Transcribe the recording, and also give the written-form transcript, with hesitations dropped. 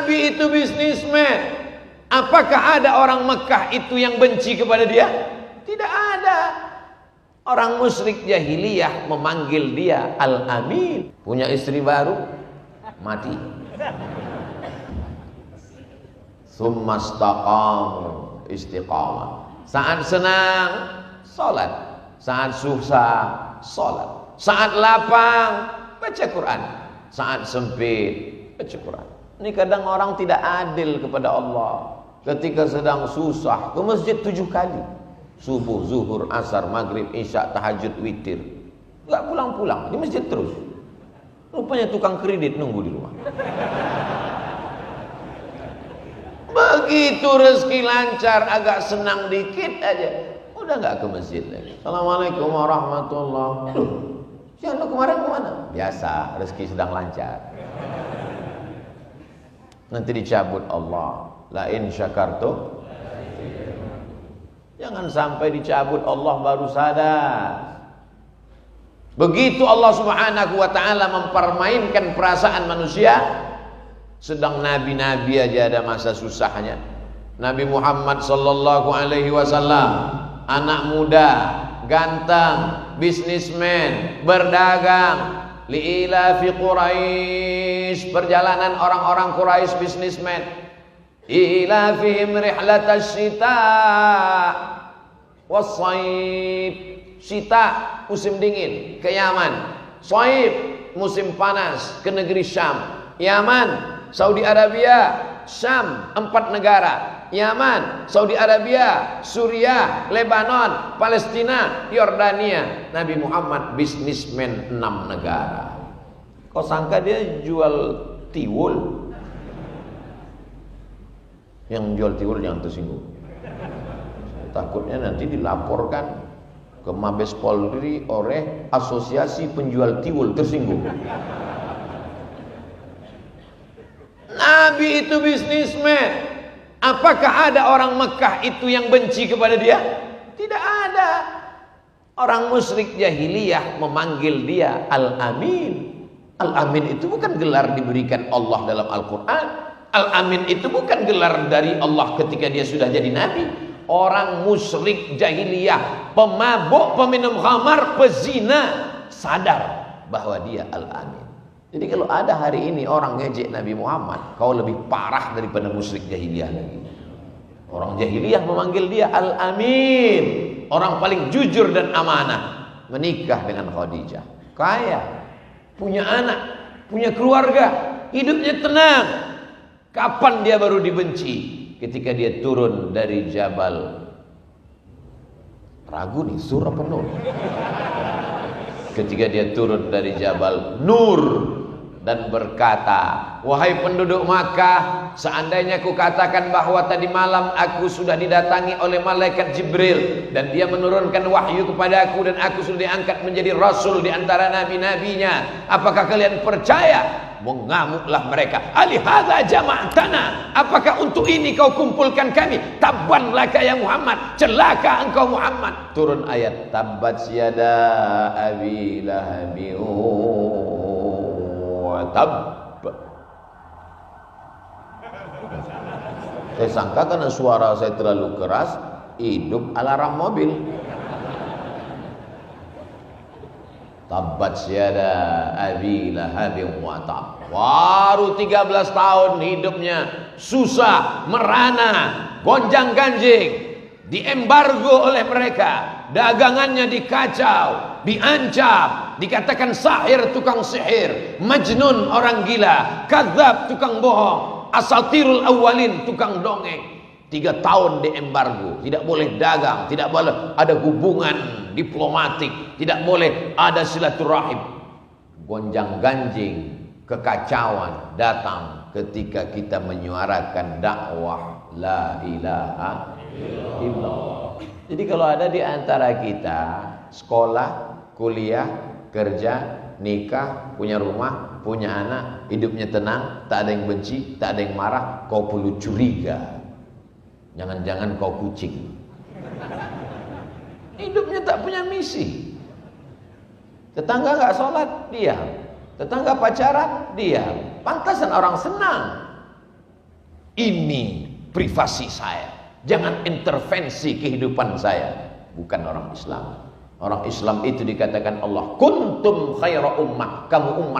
Nabi itu bisnismen. Apakah ada orang Mekah itu yang benci kepada dia? Tidak ada. Orang musyrik jahiliyah memanggil dia Al-Amin. Punya istri baru, mati. Summastaqamu, istiqamah. Saat senang, salat. Saat susah, salat. Saat lapang, baca Quran. Saat sempit, baca Quran. Ini kadang orang tidak adil kepada Allah. Ketika sedang susah, ke masjid 7 kali. Subuh, zuhur, asar, maghrib, isya, tahajud, witir. Enggak pulang-pulang, di masjid terus. Rupanya tukang kredit nunggu di rumah. Begitu rezeki lancar, agak senang dikit aja, udah enggak ke masjid lagi. Assalamualaikum warahmatullahi wabarakatuh. Ya lu kemarin kemana? Biasa, rezeki sedang lancar. Nanti dicabut Allah. La in syakartum. Jangan sampai dicabut Allah baru sadar. Begitu Allah Subhanahu wa taala mempermainkan perasaan manusia. Sedang nabi-nabi aja ada masa susahnya. Nabi Muhammad sallallahu alaihi wasallam, anak muda, ganteng, bisnismen, berdagang, liila fi Quraisy, perjalanan orang-orang Quraisy bisnismen. Ila fihim rihlatasy syita was-shaib. Syita musim dingin ke Yaman, shaib musim panas ke negeri Syam. Yaman, Saudi Arabia, Syam, 4 negara. Yaman, Saudi Arabia, Suriah, Lebanon, Palestina, Yordania. Nabi Muhammad bisnismen 6 negara. Kau sangka dia jual tiwul? Yang jual tiwul jangan tersinggung. Takutnya nanti dilaporkan ke Mabes Polri oleh Asosiasi Penjual Tiwul, tersinggung. Nabi itu bisnismen. Apakah ada orang Mekah itu yang benci kepada dia? Tidak ada. Orang musyrik jahiliyah memanggil dia Al-Amin. Al-Amin itu bukan gelar diberikan Allah dalam Al-Quran. Al-Amin itu bukan gelar dari Allah ketika dia sudah jadi nabi. Orang musyrik jahiliyah, pemabuk, peminum khamar, pezina, sadar bahwa dia Al-Amin. Jadi kalau ada hari ini orang ngejek Nabi Muhammad, kau lebih parah daripada musyrik jahiliyah lagi. Orang jahiliyah memanggil dia Al-Amin, orang paling jujur dan amanah. Menikah dengan Khadijah, kaya, punya anak, punya keluarga, hidupnya tenang. Kapan dia baru dibenci? Ketika dia turun dari Jabal, ragu nih sur apa nur? Ketika dia turun dari Jabal Nur dan berkata, wahai penduduk Makkah, seandainya ku katakan bahwa tadi malam aku sudah didatangi oleh malaikat Jibril dan dia menurunkan wahyu kepada aku dan aku sudah diangkat menjadi rasul di antara nabi-nabinya, apakah kalian percaya? Mengamuklah mereka. Alihadza jama'tana, apakah untuk ini kau kumpulkan kami? Tabban laka ya Muhammad, celaka engkau Muhammad. Turun ayat tabbat yada abi lahabi wa tab. Saya sangka karena suara saya terlalu keras, hidup alarm mobil. Tabbat yada abi lahabin wa tab. Baru 13 tahun hidupnya susah, merana, gonjang-ganjing, diembargo oleh mereka, dagangannya dikacau, diancam, dikatakan sahir, tukang sihir, majnun, orang gila, kadzab, tukang bohong, asatirul awwalin, tukang dongeng. 3 tahun diembargo, tidak boleh dagang, tidak boleh ada hubungan diplomatik, tidak boleh ada silaturahim. Gonjang-ganjing, kekacauan datang ketika kita menyuarakan dakwah la ilaha illallah. Jadi kalau ada di antara kita sekolah, kuliah, kerja, nikah, punya rumah, punya anak, hidupnya tenang, tak ada yang benci, tak ada yang marah, kau perlu curiga. Jangan-jangan kau kucing. Hidupnya tak punya misi. Tetangga nggak sholat, diam. Tetangga pacaran, diam. Pantasan orang senang. Ini privasi saya. Jangan intervensi kehidupan saya. Bukan orang Islam. Orang Islam itu dikatakan Allah, kuntum khaira ummah, kamu umat